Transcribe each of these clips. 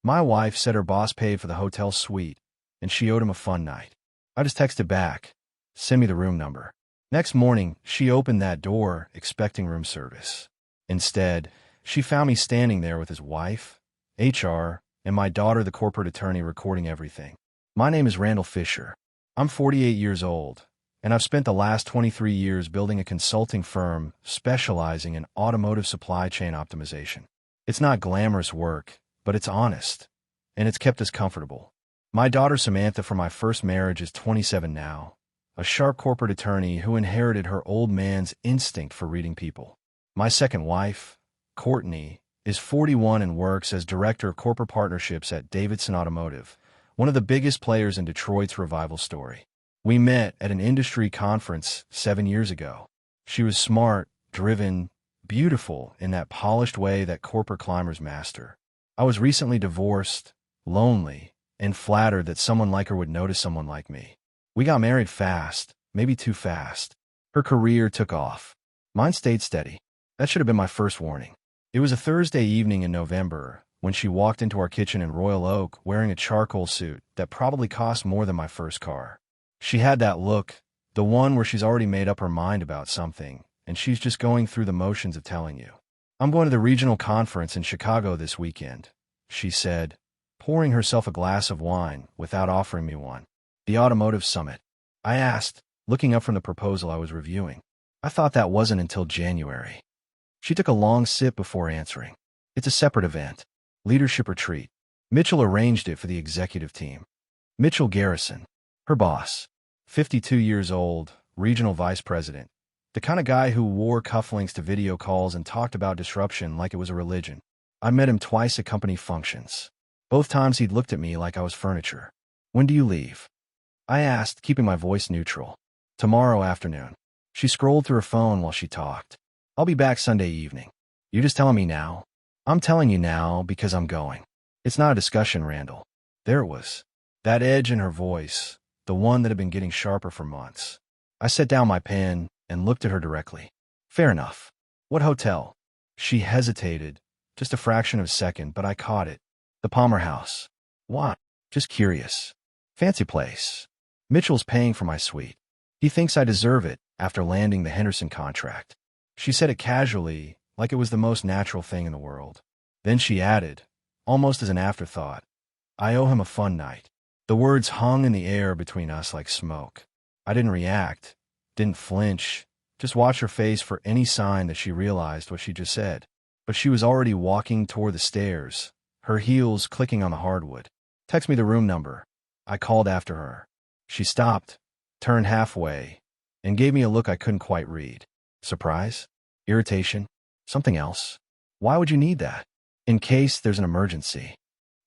My wife said her boss paid for the hotel suite, and she owed him a fun night. I just texted back, "Send me the room number." Next morning, she opened that door, expecting room service. Instead, she found me standing there with his wife, HR, and my daughter, the corporate attorney, recording everything. My name is Randall Fisher. I'm 48 years old, and I've spent the last 23 years building a consulting firm specializing in automotive supply chain optimization. It's not glamorous work, but it's honest, and it's kept us comfortable. My daughter Samantha from my first marriage is 27 now, a sharp corporate attorney who inherited her old man's instinct for reading people. My second wife, Courtney, is 41 and works as Director of Corporate Partnerships at Davidson Automotive, one of the biggest players in Detroit's revival story. We met at an industry conference 7 years ago. She was smart, driven, beautiful in that polished way that corporate climbers master. I was recently divorced, lonely, and flattered that someone like her would notice someone like me. We got married fast, maybe too fast. Her career took off. Mine stayed steady. That should have been my first warning. It was a Thursday evening in November when she walked into our kitchen in Royal Oak wearing a charcoal suit that probably cost more than my first car. She had that look, the one where she's already made up her mind about something, and she's just going through the motions of telling you. "I'm going to the regional conference in Chicago this weekend," she said, pouring herself a glass of wine without offering me one. "The Automotive Summit." I asked, looking up from the proposal I was reviewing. "I thought that wasn't until January." She took a long sip before answering. "It's a separate event. Leadership retreat. Mitchell arranged it for the executive team." Mitchell Garrison, her boss, 52 years old, regional vice president, the kind of guy who wore cufflinks to video calls and talked about disruption like it was a religion. I met him twice at company functions. Both times he'd looked at me like I was furniture. "When do you leave?" I asked, keeping my voice neutral. "Tomorrow afternoon." She scrolled through her phone while she talked. "I'll be back Sunday evening." "You just telling me now?" "I'm telling you now because I'm going." "It's not a discussion, Randall." There it was. That edge in her voice, the one that had been getting sharper for months. I set down my pen and looked at her directly. "Fair enough. What hotel?" She hesitated, just a fraction of a second, but I caught it. "The Palmer House." "Why?" "Just curious." "Fancy place." "Mitchell's paying for my suite. He thinks I deserve it after landing the Henderson contract." She said it casually, like it was the most natural thing in the world. Then she added, almost as an afterthought, "I owe him a fun night." The words hung in the air between us like smoke. I didn't react, didn't flinch, just watch her face for any sign that she realized what she just said. But she was already walking toward the stairs, her heels clicking on the hardwood. "Text me the room number," I called after her. She stopped, turned halfway, and gave me a look I couldn't quite read. Surprise? Irritation? Something else? "Why would you need that?" "In case there's an emergency."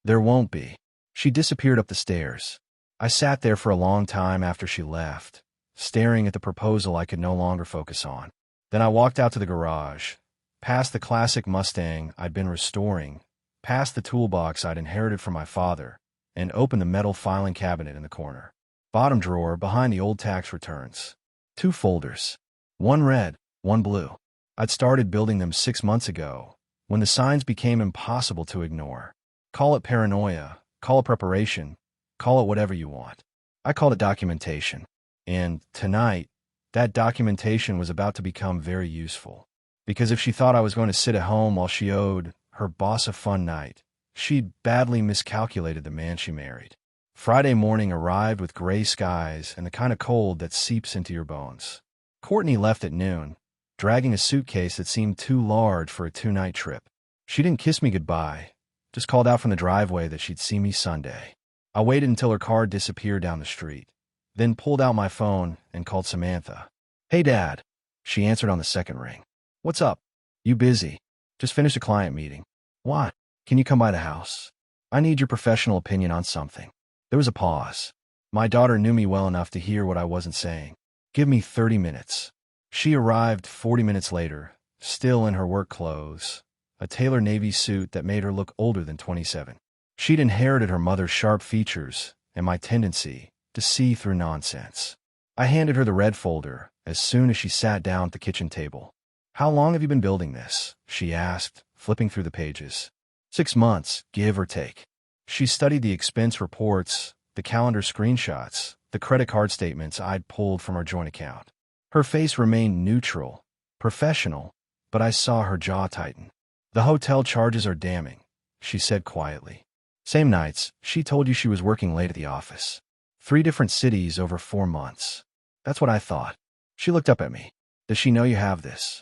"There won't be." She disappeared up the stairs. I sat there for a long time after she left, staring at the proposal I could no longer focus on. Then I walked out to the garage, past the classic Mustang I'd been restoring, past the toolbox I'd inherited from my father, and opened the metal filing cabinet in the corner. Bottom drawer behind the old tax returns. 2 folders. One red, one blue. I'd started building them 6 months ago, when the signs became impossible to ignore. Call it paranoia, call it preparation, call it whatever you want. I called it documentation. And tonight, that documentation was about to become very useful. Because if she thought I was going to sit at home while she owed her boss a fun night, she'd badly miscalculated the man she married. Friday morning arrived with gray skies and the kind of cold that seeps into your bones. Courtney left at noon, dragging a suitcase that seemed too large for a 2-night trip. She didn't kiss me goodbye, just called out from the driveway that she'd see me Sunday. I waited until her car disappeared down the street, then pulled out my phone and called Samantha. "Hey, Dad." She answered on the second ring. "What's up?" "You busy?" "Just finished a client meeting." "Why?" "Can you come by the house? I need your professional opinion on something." There was a pause. My daughter knew me well enough to hear what I wasn't saying. "Give me 30 minutes. She arrived 40 minutes later, still in her work clothes, a tailored navy suit that made her look older than 27. She'd inherited her mother's sharp features and my tendency to see through nonsense. I handed her the red folder as soon as she sat down at the kitchen table. "How long have you been building this?" she asked, flipping through the pages. 6 months, give or take." She studied the expense reports, the calendar screenshots, the credit card statements I'd pulled from our joint account. Her face remained neutral, professional, but I saw her jaw tighten. The hotel charges are damning, she said quietly. Same nights, she told you she was working late at the office. 3 different cities over 4 months. That's what I thought. She looked up at me. Does she know you have this?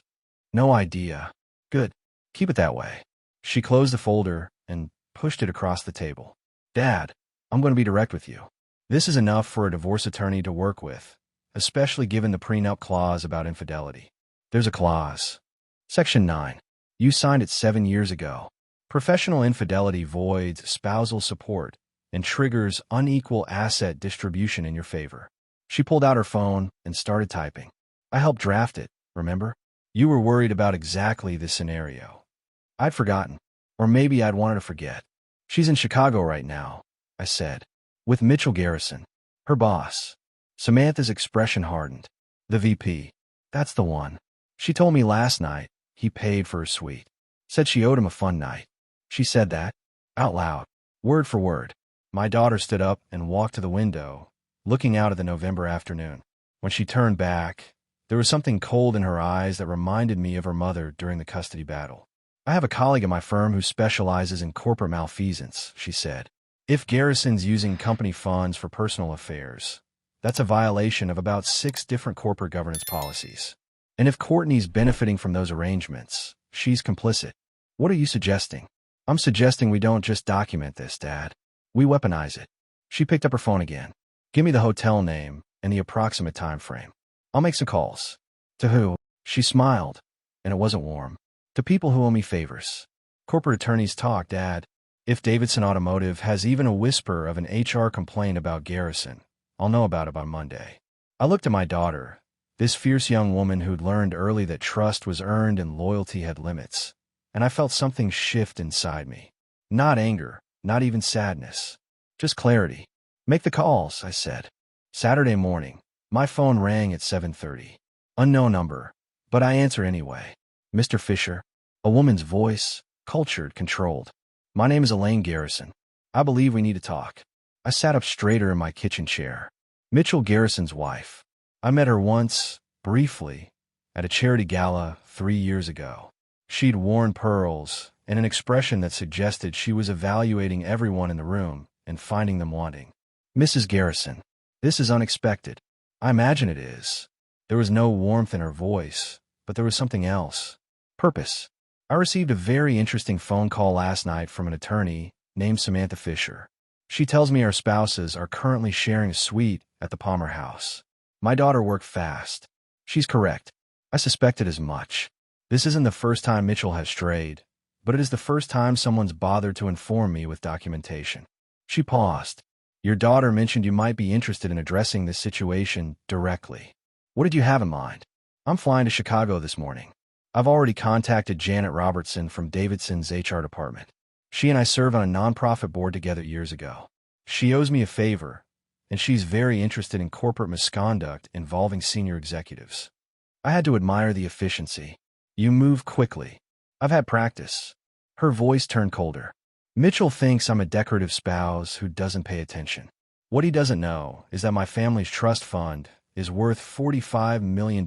No idea. Good. Keep it that way. She closed the folder and pushed it across the table. Dad, I'm going to be direct with you. This is enough for a divorce attorney to work with, especially given the prenup clause about infidelity. There's a clause. Section 9. You signed it 7 years ago. Professional infidelity voids spousal support and triggers unequal asset distribution in your favor. She pulled out her phone and started typing. I helped draft it, remember? You were worried about exactly this scenario. I'd forgotten. Or maybe I'd wanted to forget. She's in Chicago right now, I said. With Mitchell Garrison, her boss. Samantha's expression hardened. The VP. That's the one. She told me last night he paid for her suite. Said she owed him a fun night. She said that, out loud, word for word. My daughter stood up and walked to the window, looking out at the November afternoon. When she turned back, there was something cold in her eyes that reminded me of her mother during the custody battle. I have a colleague at my firm who specializes in corporate malfeasance, she said. If Garrison's using company funds for personal affairs, that's a violation of about 6 different corporate governance policies. And if Courtney's benefiting from those arrangements, she's complicit. What are you suggesting? I'm suggesting we don't just document this, Dad. We weaponize it. She picked up her phone again. Give me the hotel name and the approximate time frame. I'll make some calls. To who? She smiled, and it wasn't warm. To people who owe me favors. Corporate attorneys talk, Dad. If Davidson Automotive has even a whisper of an HR complaint about Garrison, I'll know about it by Monday. I looked at my daughter, this fierce young woman who'd learned early that trust was earned and loyalty had limits, and I felt something shift inside me. Not anger, not even sadness. Just clarity. Make the calls, I said. Saturday morning, my phone rang at 7:30. Unknown number, but I answer anyway. Mr. Fisher, a woman's voice, cultured, controlled. My name is Elaine Garrison. I believe we need to talk. I sat up straighter in my kitchen chair. Mitchell Garrison's wife. I met her once, briefly, at a charity gala 3 years ago. She'd worn pearls and an expression that suggested she was evaluating everyone in the room and finding them wanting. Mrs. Garrison, this is unexpected. I imagine it is. There was no warmth in her voice, but there was something else. Purpose. I received a very interesting phone call last night from an attorney named Samantha Fisher. She tells me our spouses are currently sharing a suite at the Palmer House. My daughter worked fast. She's correct. I suspected as much. This isn't the first time Mitchell has strayed, but it is the first time someone's bothered to inform me with documentation. She paused. Your daughter mentioned you might be interested in addressing this situation directly. What did you have in mind? I'm flying to Chicago this morning. I've already contacted Janet Robertson from Davidson's HR department. She and I served on a nonprofit board together years ago. She owes me a favor, and she's very interested in corporate misconduct involving senior executives. I had to admire the efficiency. You move quickly. I've had practice. Her voice turned colder. Mitchell thinks I'm a decorative spouse who doesn't pay attention. What he doesn't know is that my family's trust fund is worth $45 million,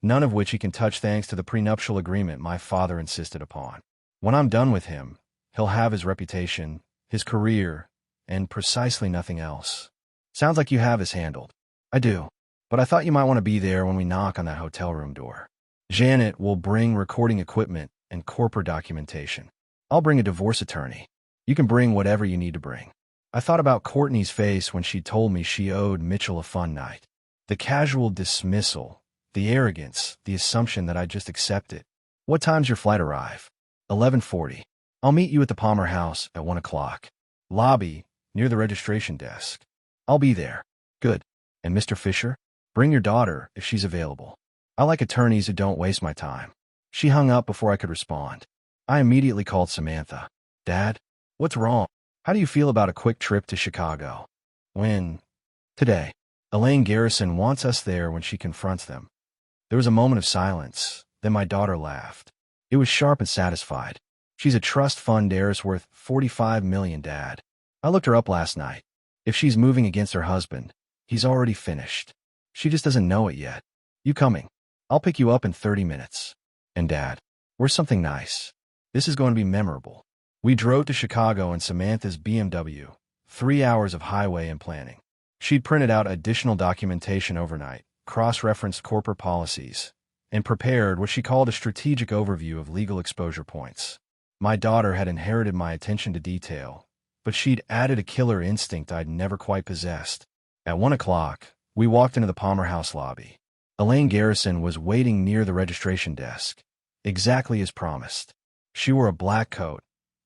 none of which he can touch thanks to the prenuptial agreement my father insisted upon. When I'm done with him, he'll have his reputation, his career, and precisely nothing else. Sounds like you have this handled. I do, but I thought you might want to be there when we knock on that hotel room door. Janet will bring recording equipment and corporate documentation. I'll bring a divorce attorney. You can bring whatever you need to bring. I thought about Courtney's face when she told me she owed Mitchell a fun night. The casual dismissal, the arrogance, the assumption that I'd just accept it. What time's your flight arrive? 11:40. I'll meet you at the Palmer House at 1 o'clock. Lobby, near the registration desk. I'll be there. Good. And Mr. Fisher? Bring your daughter if she's available. I like attorneys who don't waste my time. She hung up before I could respond. I immediately called Samantha. Dad, what's wrong? How do you feel about a quick trip to Chicago? When? Today. Elaine Garrison wants us there when she confronts them. There was a moment of silence, then my daughter laughed. It was sharp and satisfied. She's a trust fund heiress worth $45 million, Dad. I looked her up last night. If she's moving against her husband, he's already finished. She just doesn't know it yet. You coming? I'll pick you up in 30 minutes. And Dad, where's something nice? This is going to be memorable. We drove to Chicago in Samantha's BMW, 3 hours of highway and planning. She'd printed out additional documentation overnight, cross-referenced corporate policies, and prepared what she called a strategic overview of legal exposure points. My daughter had inherited my attention to detail, but she'd added a killer instinct I'd never quite possessed. At 1 o'clock, we walked into the Palmer House lobby. Elaine Garrison was waiting near the registration desk, exactly as promised. She wore a black coat,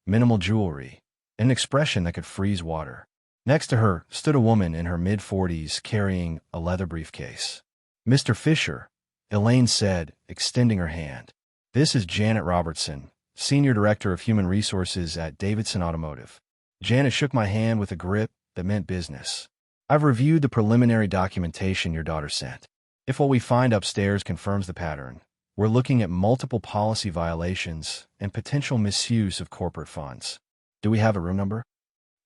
minimal jewelry, and an expression that could freeze water. Next to her stood a woman in her mid-40s carrying a leather briefcase. "Mr. Fisher," Elaine said, extending her hand. "This is Janet Robertson, Senior Director of Human Resources at Davidson Automotive." Janet shook my hand with a grip that meant business. "I've reviewed the preliminary documentation your daughter sent. If what we find upstairs confirms the pattern, we're looking at multiple policy violations and potential misuse of corporate funds." "Do we have a room number?"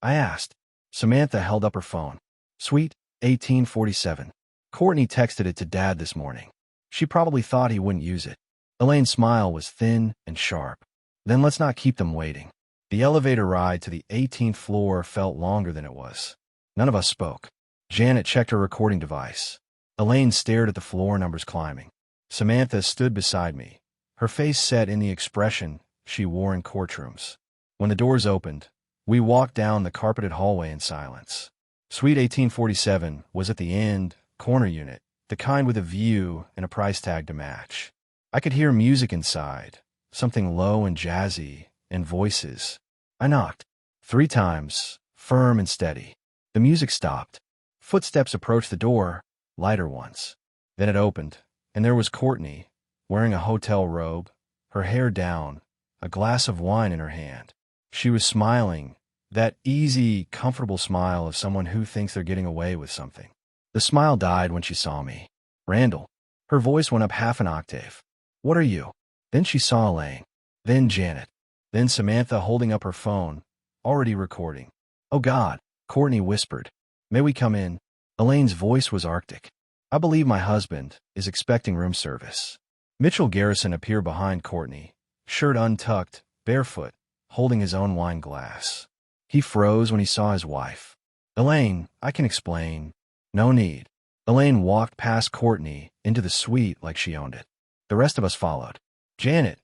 I asked. Samantha held up her phone. "Suite 1847. Courtney texted it to Dad this morning. She probably thought he wouldn't use it." Elaine's smile was thin and sharp. "Then let's not keep them waiting." The elevator ride to the 18th floor felt longer than it was. None of us spoke. Janet checked her recording device. Elaine stared at the floor numbers climbing. Samantha stood beside me, her face set in the expression she wore in courtrooms. When the doors opened, we walked down the carpeted hallway in silence. Suite 1847 was at the end, corner unit, the kind with a view and a price tag to match. I could hear music inside, something low and jazzy, and voices. I knocked 3 times, firm and steady. The music stopped. Footsteps approached the door, lighter ones. Then it opened, and there was Courtney, wearing a hotel robe, her hair down, a glass of wine in her hand. She was smiling, that easy, comfortable smile of someone who thinks they're getting away with something. The smile died when she saw me. "Randall." Her voice went up half an octave. "What are you?" Then she saw Elaine. Then Janet. Then Samantha holding up her phone, already recording. "Oh God," Courtney whispered. "May we come in?" Elaine's voice was arctic. "I believe my husband is expecting room service." Mitchell Garrison appeared behind Courtney, shirt untucked, barefoot, holding his own wine glass. He froze when he saw his wife. "Elaine, I can explain." "No need." Elaine walked past Courtney into the suite like she owned it. The rest of us followed. "Janet,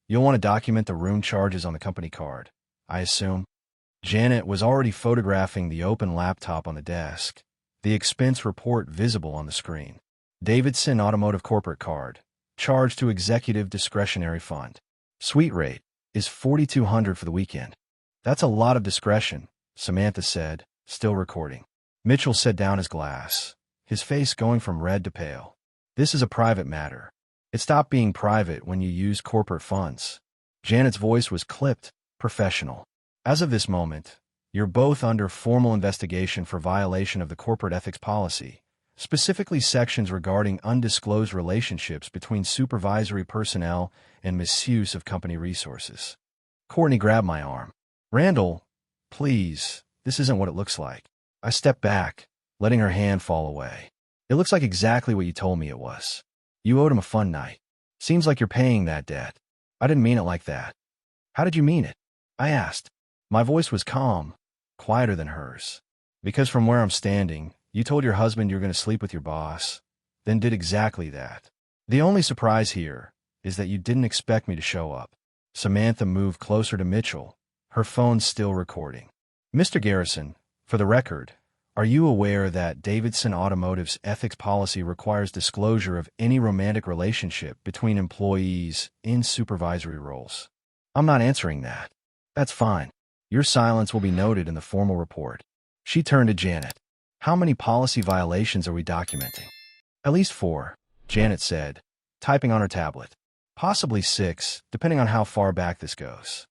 you'll want to document the room charges on the company card, I assume?" Janet was already photographing the open laptop on the desk, the expense report visible on the screen. "Davidson Automotive Corporate Card, charged to Executive Discretionary Fund. Suite rate is $4,200 for the weekend." "That's a lot of discretion," Samantha said, still recording. Mitchell set down his glass, his face going from red to pale. "This is a private matter. It stopped being private when you use corporate funds." Janet's voice was clipped, professional. "As of this moment, you're both under formal investigation for violation of the corporate ethics policy, specifically sections regarding undisclosed relationships between supervisory personnel and misuse of company resources." Courtney grabbed my arm. "Randall, please, this isn't what it looks like." I stepped back, letting her hand fall away. "It looks like exactly what you told me it was. You owed him a fun night. Seems like you're paying that debt." "I didn't mean it like that." "How did you mean it?" I asked. My voice was calm, quieter than hers. "Because from where I'm standing, you told your husband you're going to sleep with your boss, then did exactly that. The only surprise here is that you didn't expect me to show up." Samantha moved closer to Mitchell, her phone still recording. "Mr. Garrison, for the record, are you aware that Davidson Automotive's ethics policy requires disclosure of any romantic relationship between employees in supervisory roles?" "I'm not answering that." "That's fine. Your silence will be noted in the formal report." She turned to Janet. "How many policy violations are we documenting?" "At least 4, Janet said, typing on her tablet. "Possibly 6, depending on how far back this goes."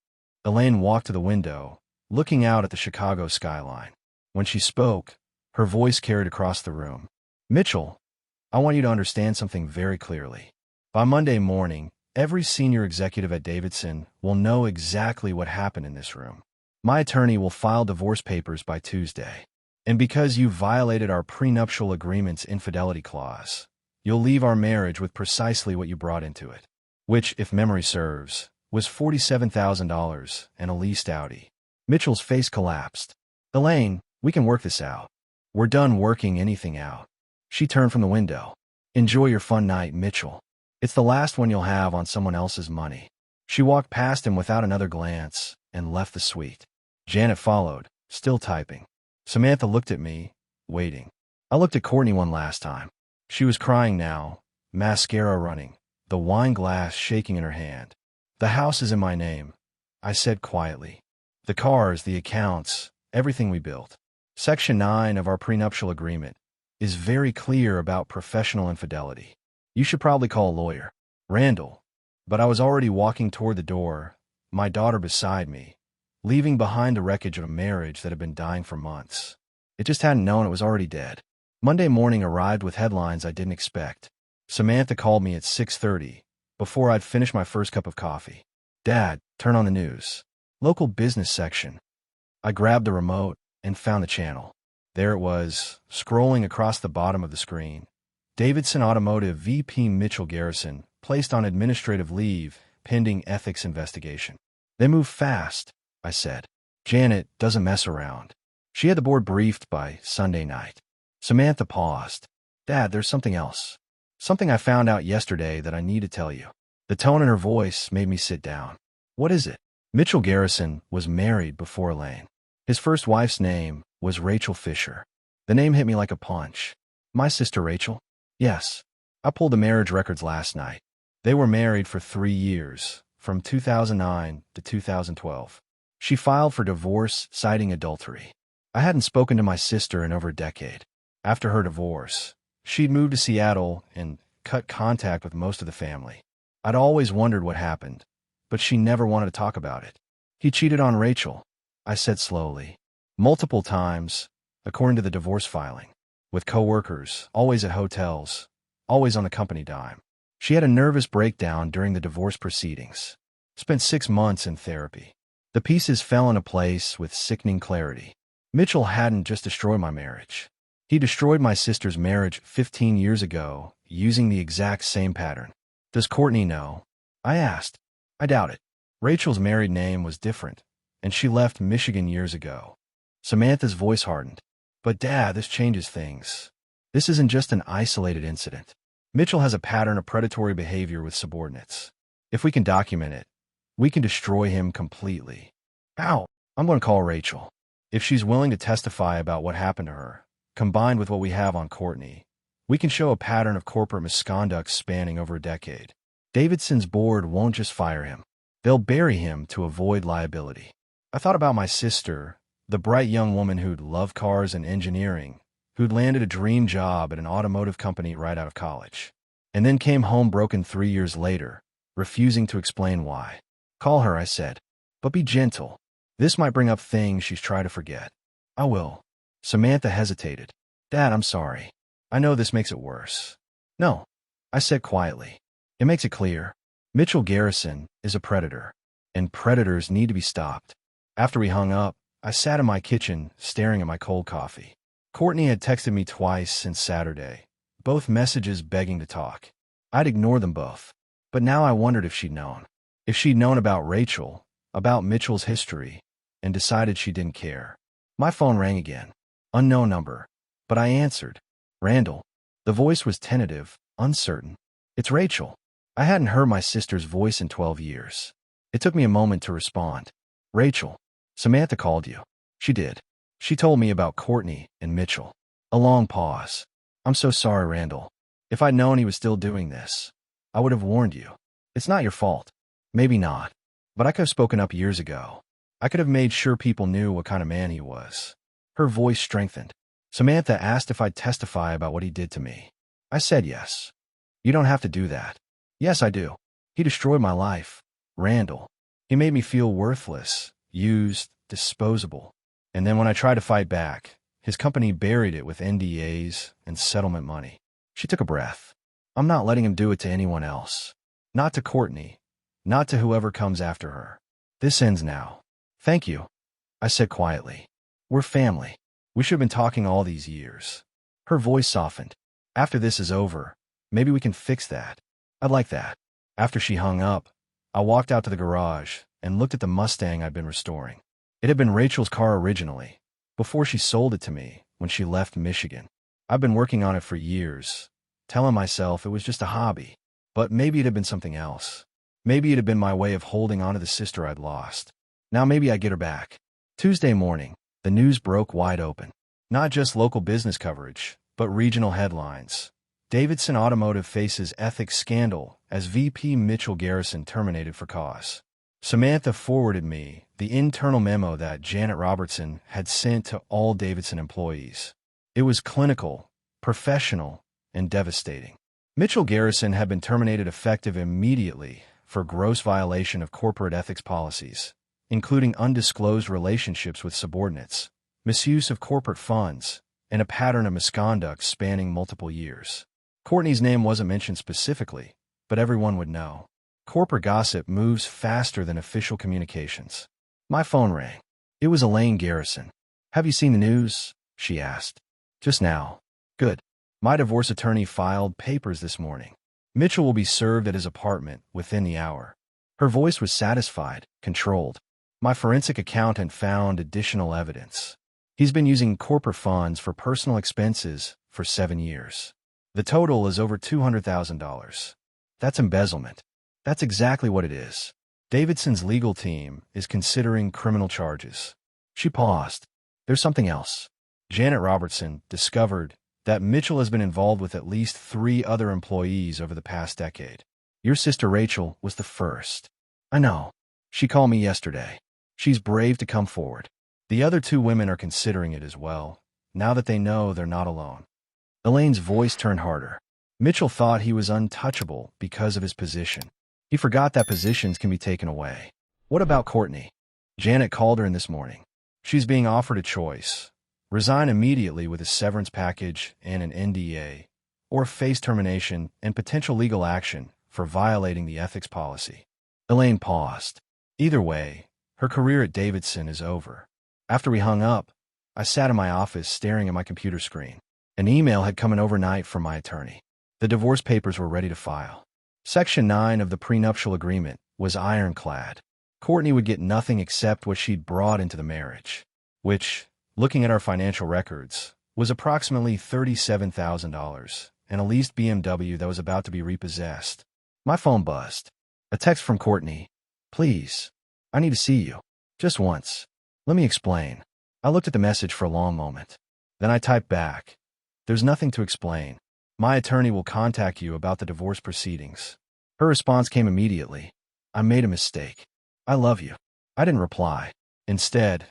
Elaine walked to the window, looking out at the Chicago skyline. When she spoke, her voice carried across the room. "Mitchell, I want you to understand something very clearly. By Monday morning, Every senior executive at Davidson will know exactly what happened in this room. My attorney will file divorce papers by Tuesday. And because you violated our prenuptial agreement's infidelity clause, you'll leave our marriage with precisely what you brought into it, which, if memory serves, was $47,000 and a leased Audi. Mitchell's face collapsed. Elaine, we can work this out. We're done working anything out. She turned from the window. Enjoy your fun night, Mitchell. It's the last one you'll have on someone else's money. She walked past him without another glance and left the suite. Janet followed, still typing. Samantha looked at me, waiting. I looked at Courtney one last time. She was crying now, mascara running, the wine glass shaking in her hand. The house is in my name, I said quietly. The cars, the accounts, everything we built. Section 9 of our prenuptial agreement is very clear about professional infidelity. You should probably call a lawyer. Randall. But I was already walking toward the door, my daughter beside me, leaving behind the wreckage of a marriage that had been dying for months. It just hadn't known it was already dead. Monday morning arrived with headlines I didn't expect. Samantha called me at 6:30, before I'd finished my first cup of coffee. Dad, turn on the news. Local business section. I grabbed the remote and found the channel. There it was, scrolling across the bottom of the screen. Davidson Automotive VP Mitchell Garrison placed on administrative leave pending ethics investigation. They move fast, I said. Janet doesn't mess around. She had the board briefed by Sunday night. Samantha paused. Dad, there's something else. Something I found out yesterday that I need to tell you. The tone in her voice made me sit down. What is it? Mitchell Garrison was married before Elaine. His first wife's name was Rachel Fisher. The name hit me like a punch. My sister Rachel? Yes. I pulled the marriage records last night. They were married for 3 years, from 2009 to 2012. She filed for divorce, citing adultery. I hadn't spoken to my sister in over a decade. After her divorce, she'd moved to Seattle and cut contact with most of the family. I'd always wondered what happened, but she never wanted to talk about it. He cheated on Rachel, I said slowly. Multiple times, according to the divorce filing. With coworkers, always at hotels, always on the company dime. She had a nervous breakdown during the divorce proceedings. Spent 6 months in therapy. The pieces fell into place with sickening clarity. Mitchell hadn't just destroyed my marriage. He destroyed my sister's marriage 15 years ago, using the exact same pattern. Does Courtney know? I asked. I doubt it. Rachel's married name was different, and she left Michigan years ago. Samantha's voice hardened. But Dad, this changes things. This isn't just an isolated incident. Mitchell has a pattern of predatory behavior with subordinates. If we can document it, we can destroy him completely. Ow! I'm going to call Rachel. If she's willing to testify about what happened to her, combined with what we have on Courtney, we can show a pattern of corporate misconduct spanning over a decade. Davidson's board won't just fire him. They'll bury him to avoid liability. I thought about my sister, the bright young woman who'd loved cars and engineering, who'd landed a dream job at an automotive company right out of college, and then came home broken 3 years later, refusing to explain why. Call her, I said. But be gentle. This might bring up things she's tried to forget. I will. Samantha hesitated. Dad, I'm sorry. I know this makes it worse. No, I said quietly. It makes it clear. Mitchell Garrison is a predator, and predators need to be stopped. After we hung up, I sat in my kitchen, staring at my cold coffee. Courtney had texted me twice since Saturday, both messages begging to talk. I'd ignored them both. But now I wondered if she'd known. If she'd known about Rachel, about Mitchell's history, and decided she didn't care. My phone rang again. Unknown number. But I answered. Randall. The voice was tentative, uncertain. It's Rachel. I hadn't heard my sister's voice in 12 years. It took me a moment to respond. Rachel. Samantha called you. She did. She told me about Courtney and Mitchell. A long pause. I'm so sorry, Randall. If I'd known he was still doing this, I would have warned you. It's not your fault. Maybe not. But I could have spoken up years ago. I could have made sure people knew what kind of man he was. Her voice strengthened. Samantha asked if I'd testify about what he did to me. I said yes. You don't have to do that. Yes, I do. He destroyed my life. Randall. He made me feel worthless, used, disposable. And then when I tried to fight back, his company buried it with NDAs and settlement money. She took a breath. I'm not letting him do it to anyone else. Not to Courtney. Not to whoever comes after her. This ends now. Thank you, I said quietly. We're family. We should have been talking all these years. Her voice softened. After this is over, maybe we can fix that. I'd like that. After she hung up, I walked out to the garage and looked at the Mustang I'd been restoring. It had been Rachel's car originally, before she sold it to me when she left Michigan. I've been working on it for years, telling myself it was just a hobby, but maybe it had been something else. Maybe it had been my way of holding on to the sister I'd lost. Now maybe I'd get her back. Tuesday morning, the news broke wide open. Not just local business coverage, but regional headlines. Davidson Automotive faces ethics scandal as VP Mitchell Garrison terminated for cause. Samantha forwarded me the internal memo that Janet Robertson had sent to all Davidson employees. It was clinical, professional, and devastating. Mitchell Garrison had been terminated effective immediately for gross violation of corporate ethics policies, including undisclosed relationships with subordinates, misuse of corporate funds, and a pattern of misconduct spanning multiple years. Courtney's name wasn't mentioned specifically, but everyone would know. Corporate gossip moves faster than official communications. My phone rang. It was Elaine Garrison. Have you seen the news? She asked. Just now. Good. My divorce attorney filed papers this morning. Mitchell will be served at his apartment within the hour. Her voice was satisfied, controlled. My forensic accountant found additional evidence. He's been using corporate funds for personal expenses for 7 years. The total is over $200,000. That's embezzlement. That's exactly what it is. Davidson's legal team is considering criminal charges. She paused. There's something else. Janet Robertson discovered that Mitchell has been involved with at least 3 other employees over the past decade. Your sister Rachel was the first. I know. She called me yesterday. She's brave to come forward. The other 2 women are considering it as well, now that they know they're not alone. Elaine's voice turned harder. Mitchell thought he was untouchable because of his position. He forgot that positions can be taken away. What about Courtney? Janet called her in this morning. She's being offered a choice. Resign immediately with a severance package and an NDA, or face termination and potential legal action for violating the ethics policy. Elaine paused. Either way, her career at Davidson is over. After we hung up, I sat in my office staring at my computer screen. An email had come in overnight from my attorney. The divorce papers were ready to file. Section 9 of the prenuptial agreement was ironclad. Courtney would get nothing except what she'd brought into the marriage, which, looking at our financial records, was approximately $37,000 and a leased BMW that was about to be repossessed. My phone buzzed. A text from Courtney. Please, I need to see you. Just once. Let me explain. I looked at the message for a long moment. Then I typed back. There's nothing to explain. My attorney will contact you about the divorce proceedings. Her response came immediately. I made a mistake. I love you. I didn't reply. Instead,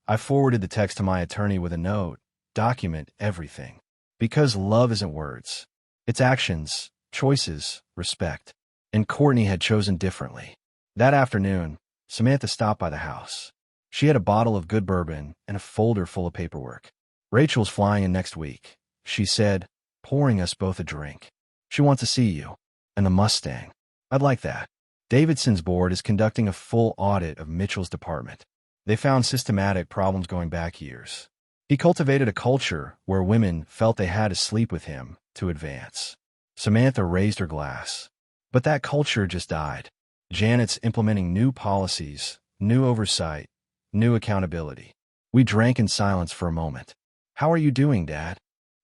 I forwarded the text to my attorney with a note. Document everything. Because love isn't words. It's actions, choices, respect. And Courtney had chosen differently. That afternoon, Samantha stopped by the house. She had a bottle of good bourbon and a folder full of paperwork. Rachel's flying in next week, she said, pouring us both a drink. She wants to see you. And the Mustang. I'd like that. Davidson's board is conducting a full audit of Mitchell's department. They found systematic problems going back years. He cultivated a culture where women felt they had to sleep with him to advance. Samantha raised her glass. But that culture just died. Janet's implementing new policies, new oversight, new accountability. We drank in silence for a moment. How are you doing, Dad?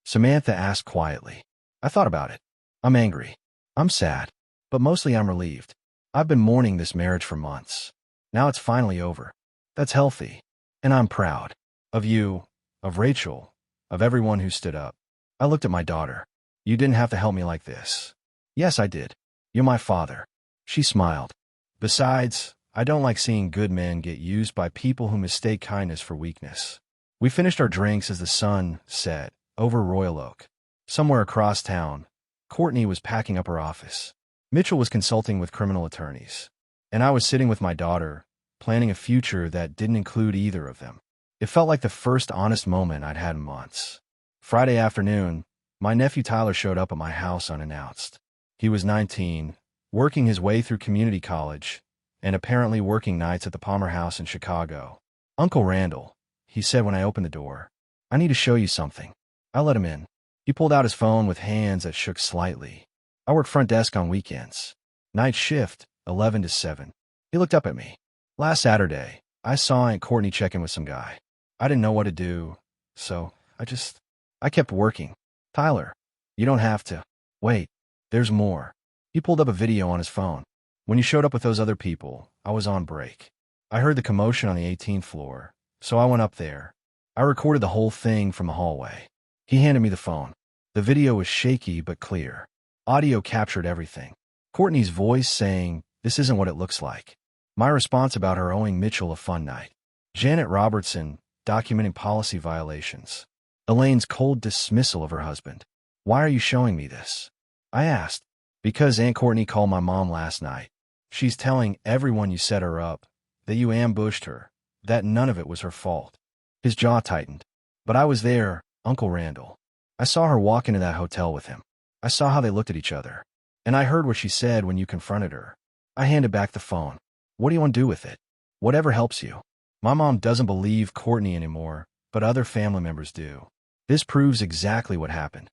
Samantha asked quietly. I thought about it. I'm angry. I'm sad. But mostly I'm relieved. I've been mourning this marriage for months. Now it's finally over. That's healthy. And I'm proud. Of you, of Rachel, of everyone who stood up. I looked at my daughter. You didn't have to help me like this. Yes, I did. You're my father. She smiled. Besides, I don't like seeing good men get used by people who mistake kindness for weakness. We finished our drinks as the sun set over Royal Oak. Somewhere across town, Courtney was packing up her office. Mitchell was consulting with criminal attorneys. And I was sitting with my daughter, planning a future that didn't include either of them. It felt like the first honest moment I'd had in months. Friday afternoon, my nephew Tyler showed up at my house unannounced. He was 19, working his way through community college, and apparently working nights at the Palmer House in Chicago. "Uncle Randall," he said when I opened the door, "I need to show you something." I let him in. He pulled out his phone with hands that shook slightly. "I work front desk on weekends. Night shift, 11 to 7. He looked up at me. "Last Saturday, I saw Aunt Courtney checking with some guy. I didn't know what to do, so I kept working. Tyler, you don't have to. Wait, there's more." He pulled up a video on his phone. "When you showed up with those other people, I was on break. I heard the commotion on the 18th floor, so I went up there. I recorded the whole thing from the hallway." He handed me the phone. The video was shaky but clear. Audio captured everything. Courtney's voice saying, "This isn't what it looks like." My response about her owing Mitchell a fun night. Janet Robertson documenting policy violations. Elaine's cold dismissal of her husband. "Why are you showing me this?" I asked. "Because Aunt Courtney called my mom last night. She's telling everyone you set her up, that you ambushed her, that none of it was her fault." His jaw tightened. "But I was there, Uncle Randall. I saw her walk into that hotel with him. I saw how they looked at each other. And I heard what she said when you confronted her." I handed back the phone. "What do you want to do with it?" "Whatever helps you. My mom doesn't believe Courtney anymore, but other family members do. This proves exactly what happened."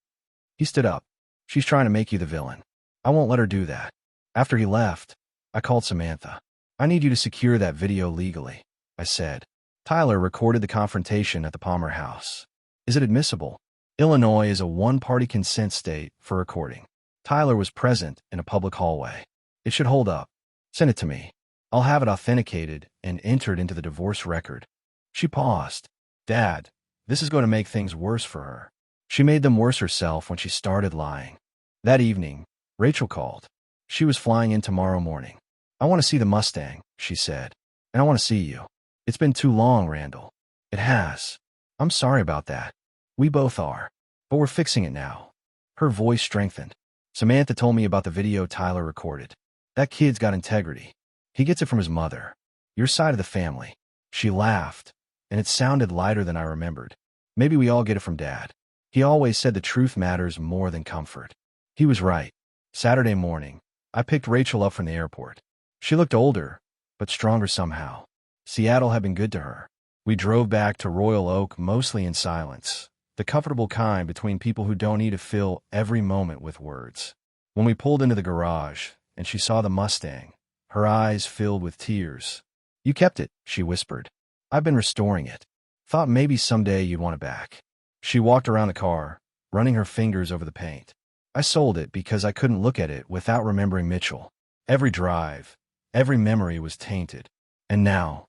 He stood up. "She's trying to make you the villain. I won't let her do that." After he left, I called Samantha. "I need you to secure that video legally," I said. "Tyler recorded the confrontation at the Palmer House. Is it admissible?" Illinois is a one-party consent state for recording. Tyler was present in a public hallway. It should hold up. Send it to me. I'll have it authenticated and entered into the divorce record." She paused. "Dad, this is going to make things worse for her. She made them worse herself when she started lying." That evening, Rachel called. She was flying in tomorrow morning. "I want to see the Mustang," she said. "And I want to see you. It's been too long, Randall." "It has. I'm sorry about that. We both are. But we're fixing it now." Her voice strengthened. "Samantha told me about the video Tyler recorded. That kid's got integrity. He gets it from his mother. Your side of the family." She laughed, and it sounded lighter than I remembered. "Maybe we all get it from Dad. He always said the truth matters more than comfort." He was right. Saturday morning, I picked Rachel up from the airport. She looked older, but stronger somehow. Seattle had been good to her. We drove back to Royal Oak mostly in silence, the comfortable kind between people who don't need to fill every moment with words. When we pulled into the garage, and she saw the Mustang, her eyes filled with tears. "You kept it," she whispered. "I've been restoring it. Thought maybe someday you'd want it back." She walked around the car, running her fingers over the paint. "I sold it because I couldn't look at it without remembering Mitchell. Every drive, every memory was tainted. And now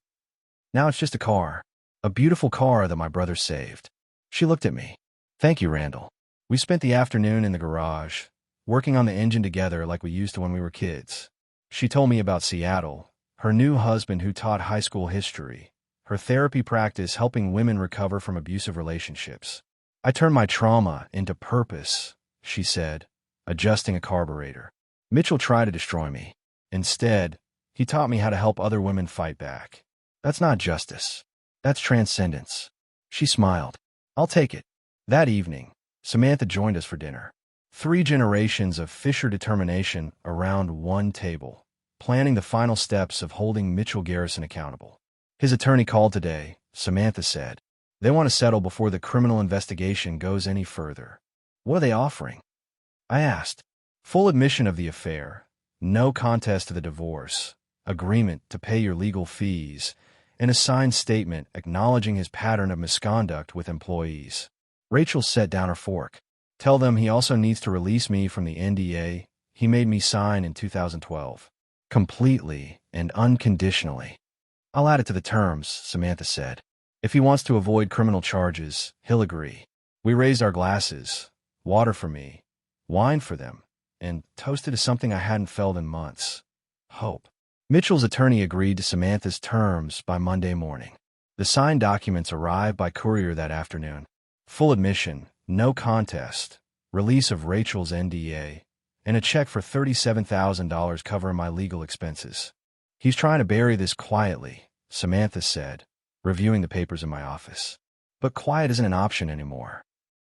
it's just a car. A beautiful car that my brother saved." She looked at me. "Thank you, Randall." We spent the afternoon in the garage, working on the engine together like we used to when we were kids. She told me about Seattle, her new husband who taught high school history, her therapy practice helping women recover from abusive relationships. "I turned my trauma into purpose," she said, adjusting a carburetor. "Mitchell tried to destroy me. Instead, he taught me how to help other women fight back. That's not justice. That's transcendence." She smiled. "I'll take it." That evening, Samantha joined us for dinner. 3 generations of Fisher determination around one table, planning the final steps of holding Mitchell Garrison accountable. "His attorney called today," Samantha said. "They want to settle before the criminal investigation goes any further." "What are they offering?" I asked. "Full admission of the affair, no contest to the divorce, agreement to pay your legal fees, and a signed statement acknowledging his pattern of misconduct with employees." Rachel set down her fork. "Tell them he also needs to release me from the NDA he made me sign in 2012. Completely and unconditionally." "I'll add it to the terms," Samantha said. "If he wants to avoid criminal charges, he'll agree." We raised our glasses, water for me, wine for them, and toasted to something I hadn't felt in months: hope. Mitchell's attorney agreed to Samantha's terms by Monday morning. The signed documents arrived by courier that afternoon. Full admission, no contest, release of Rachel's NDA, and a check for $37,000 covering my legal expenses. "He's trying to bury this quietly," Samantha said, reviewing the papers in my office. "But quiet isn't an option anymore."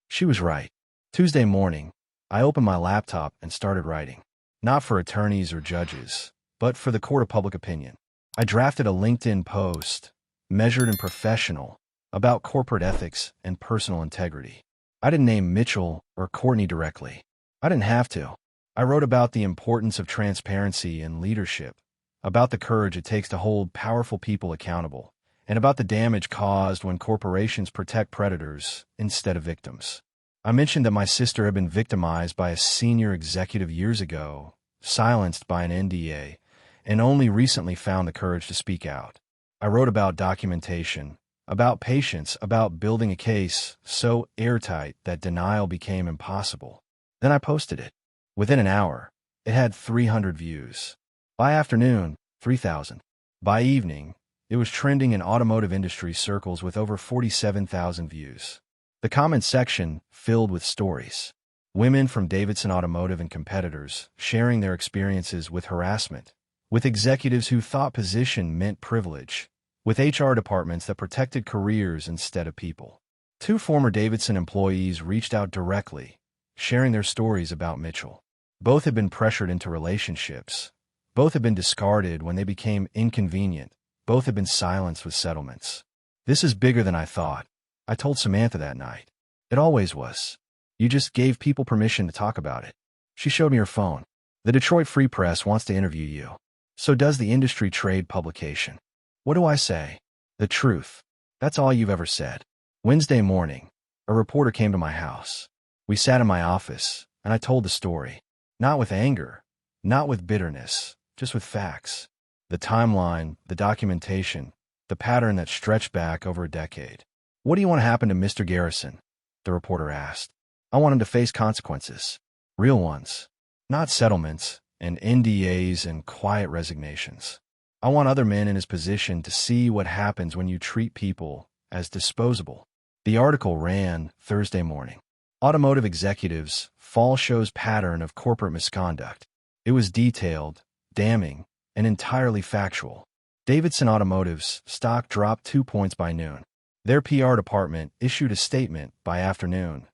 She was right. Tuesday morning, I opened my laptop and started writing. not for attorneys or judges, but for the court of public opinion. I drafted a LinkedIn post, measured and professional, about corporate ethics and personal integrity. I didn't name Mitchell or Courtney directly. I didn't have to. I wrote about the importance of transparency and leadership, about the courage it takes to hold powerful people accountable, and about the damage caused when corporations protect predators instead of victims. I mentioned that my sister had been victimized by a senior executive years ago, silenced by an NDA, and only recently found the courage to speak out. I wrote about documentation, about patience, about building a case so airtight that denial became impossible. Then I posted it. Within an hour, it had 300 views. By afternoon, 3,000. By evening, it was trending in automotive industry circles with over 47,000 views. The comment section filled with stories. Women from Davidson Automotive and competitors sharing their experiences with harassment, with executives who thought position meant privilege, with HR departments that protected careers instead of people. 2 former Davidson employees reached out directly, sharing their stories about Mitchell. Both had been pressured into relationships. Both had been discarded when they became inconvenient. Both had been silenced with settlements. This is bigger than I thought. I told Samantha that night. It always was. You just gave people permission to talk about it. She showed me her phone. The Detroit Free Press wants to interview you. So does the industry trade publication. What do I say? The truth. That's all you've ever said. Wednesday morning, a reporter came to my house. We sat in my office, and I told the story. Not with anger, not with bitterness, just with facts. The timeline, the documentation, the pattern that stretched back over a decade. What do you want to happen to Mr. Garrison? The reporter asked. I want him to face consequences. Real ones. Not settlements and NDAs and quiet resignations. I want other men in his position to see what happens when you treat people as disposable. The article ran Thursday morning. Automotive executives, fall shows pattern of corporate misconduct. It was detailed, damning, and entirely factual. Davidson Automotive's stock dropped 2 points by noon. Their PR department issued a statement by afternoon.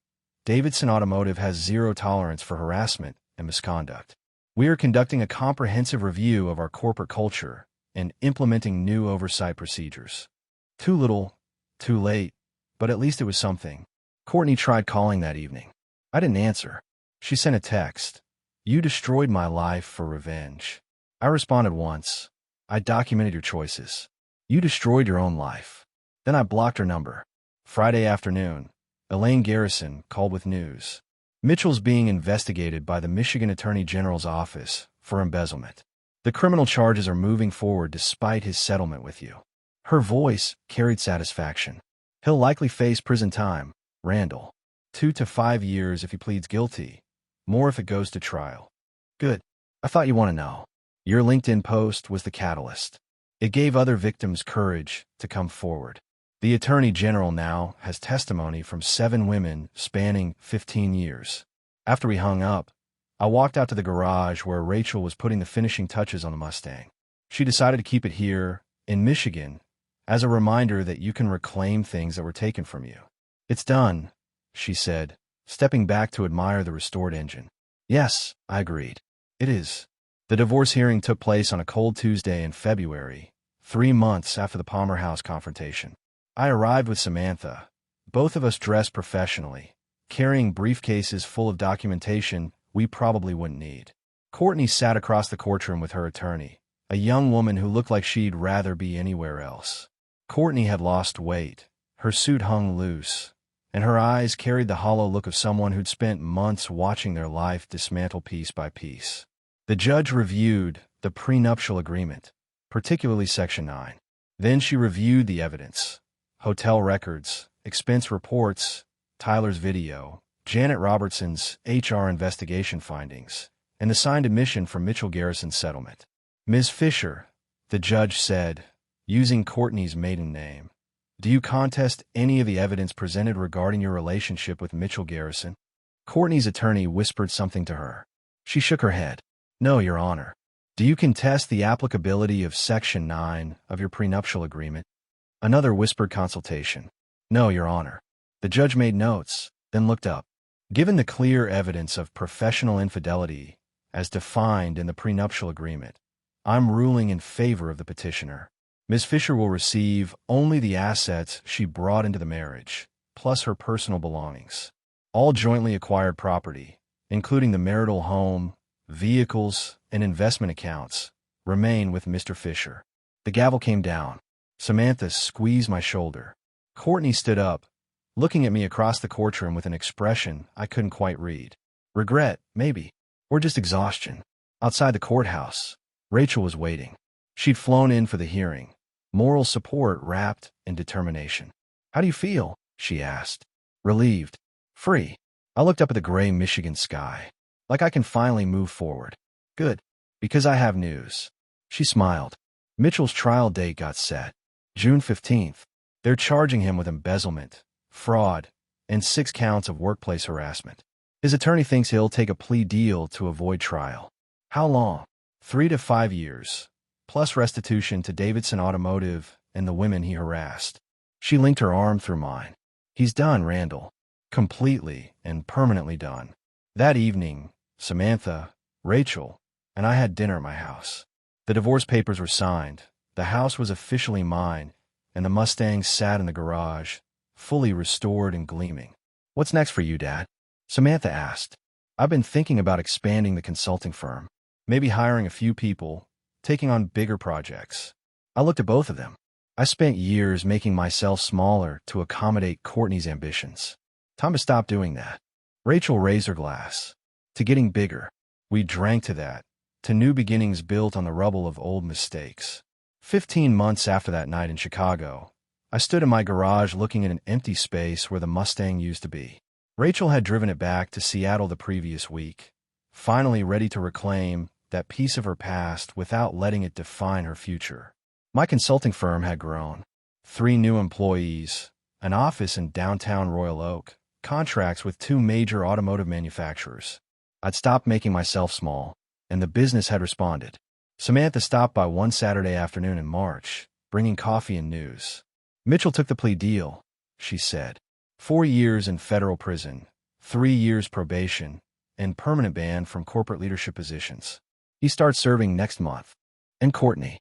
Davidson Automotive has zero tolerance for harassment and misconduct. We are conducting a comprehensive review of our corporate culture and implementing new oversight procedures. Too little, too late, but at least it was something. Courtney tried calling that evening. I didn't answer. She sent a text. You destroyed my life for revenge. I responded once. I documented your choices. You destroyed your own life. Then I blocked her number. Friday afternoon, Elaine Garrison called with news. Mitchell's being investigated by the Michigan Attorney General's office for embezzlement. The criminal charges are moving forward despite his settlement with you. Her voice carried satisfaction. He'll likely face prison time, Randall. 2 to 5 years if he pleads guilty. More if it goes to trial. Good. I thought you want to know. Your LinkedIn post was the catalyst. It gave other victims courage to come forward. The Attorney General now has testimony from 7 women spanning 15 years. After we hung up, I walked out to the garage where Rachel was putting the finishing touches on the Mustang. She decided to keep it here, in Michigan, as a reminder that you can reclaim things that were taken from you. It's done, she said, stepping back to admire the restored engine. Yes, I agreed. It is. The divorce hearing took place on a cold Tuesday in February, 3 months after the Palmer House confrontation. I arrived with Samantha, both of us dressed professionally, carrying briefcases full of documentation we probably wouldn't need. Courtney sat across the courtroom with her attorney, a young woman who looked like she'd rather be anywhere else. Courtney had lost weight, her suit hung loose, and her eyes carried the hollow look of someone who'd spent months watching their life dismantle piece by piece. The judge reviewed the prenuptial agreement, particularly Section 9. Then she reviewed the evidence, hotel records, expense reports, Tyler's video, Janet Robertson's HR investigation findings, and the signed admission from Mitchell Garrison's settlement. Ms. Fisher, the judge said, using Courtney's maiden name, do you contest any of the evidence presented regarding your relationship with Mitchell Garrison? Courtney's attorney whispered something to her. She shook her head. No, Your Honor. Do you contest the applicability of Section 9 of your prenuptial agreement? Another whispered consultation. No, Your Honor. The judge made notes, then looked up. Given the clear evidence of professional infidelity as defined in the prenuptial agreement. I'm ruling in favor of the petitioner. Ms. Fisher will receive only the assets she brought into the marriage, plus her personal belongings. All jointly acquired property, including the marital home, vehicles, and investment accounts, remain with Mr. Fisher. The gavel came down. Samantha squeezed my shoulder. Courtney stood up, looking at me across the courtroom with an expression I couldn't quite read. Regret, maybe, or just exhaustion. Outside the courthouse, Rachel was waiting. She'd flown in for the hearing, moral support wrapped in determination. How do you feel? She asked. Relieved. Free. I looked up at the gray Michigan sky. Like I can finally move forward. Good. Because I have news. She smiled. Mitchell's trial date got set. June 15th. They're charging him with embezzlement, fraud, and 6 counts of workplace harassment. His attorney thinks he'll take a plea deal to avoid trial. How long? 3 to 5 years, plus restitution to Davidson Automotive and the women he harassed. She linked her arm through mine. He's done, Randall. Completely and permanently done. That evening, Samantha, Rachel, and I had dinner at my house. The divorce papers were signed, the house was officially mine, and the Mustang sat in the garage, fully restored and gleaming. What's next for you, Dad? Samantha asked. I've been thinking about expanding the consulting firm, maybe hiring a few people, taking on bigger projects. I looked at both of them. I spent years making myself smaller to accommodate Courtney's ambitions. Time to stop doing that. Rachel raised her glass. To getting bigger. We drank to that, to new beginnings built on the rubble of old mistakes. 15 months after that night in Chicago, I stood in my garage looking at an empty space where the Mustang used to be. Rachel had driven it back to Seattle the previous week, finally ready to reclaim that piece of her past without letting it define her future. My consulting firm had grown. 3 new employees, an office in downtown Royal Oak, contracts with 2 major automotive manufacturers. I'd stopped making myself small, and the business had responded. Samantha stopped by one Saturday afternoon in March, bringing coffee and news. Mitchell took the plea deal, she said. 4 years in federal prison, 3 years probation, and permanent ban from corporate leadership positions. He starts serving next month. And Courtney.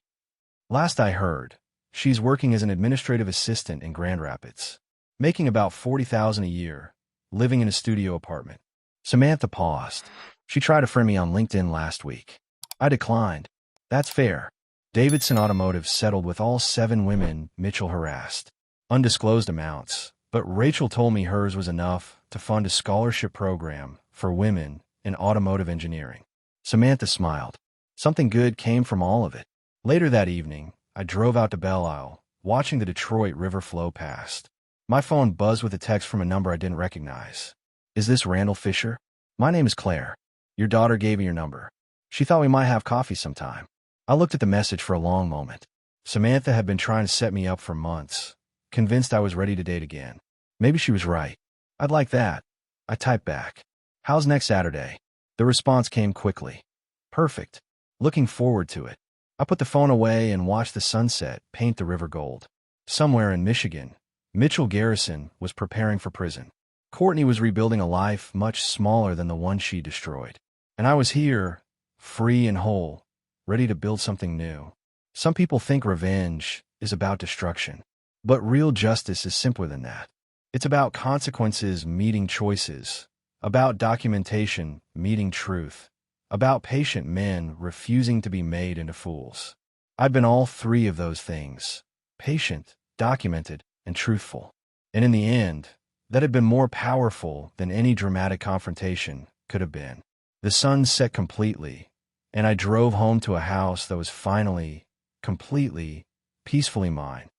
Last I heard, she's working as an administrative assistant in Grand Rapids, making about $40,000 a year, living in a studio apartment. Samantha paused. She tried to friend me on LinkedIn last week. I declined. That's fair. Davidson Automotive settled with all 7 women Mitchell harassed. Undisclosed amounts, but Rachel told me hers was enough to fund a scholarship program for women in automotive engineering. Samantha smiled. Something good came from all of it. Later that evening, I drove out to Belle Isle, watching the Detroit River flow past. My phone buzzed with a text from a number I didn't recognize. Is this Randall Fisher? My name is Claire. Your daughter gave me your number. She thought we might have coffee sometime. I looked at the message for a long moment. Samantha had been trying to set me up for months, convinced I was ready to date again. Maybe she was right. I'd like that. I typed back. How's next Saturday? The response came quickly. Perfect. Looking forward to it. I put the phone away and watched the sunset paint the river gold. Somewhere in Michigan, Mitchell Garrison was preparing for prison. Courtney was rebuilding a life much smaller than the one she destroyed. And I was here, free and whole, ready to build something new. Some people think revenge is about destruction. But real justice is simpler than that. It's about consequences meeting choices, about documentation meeting truth, about patient men refusing to be made into fools. I've been all 3 of those things, patient, documented, and truthful. And in the end, that had been more powerful than any dramatic confrontation could have been. The sun set completely, and I drove home to a house that was finally, completely, peacefully mine.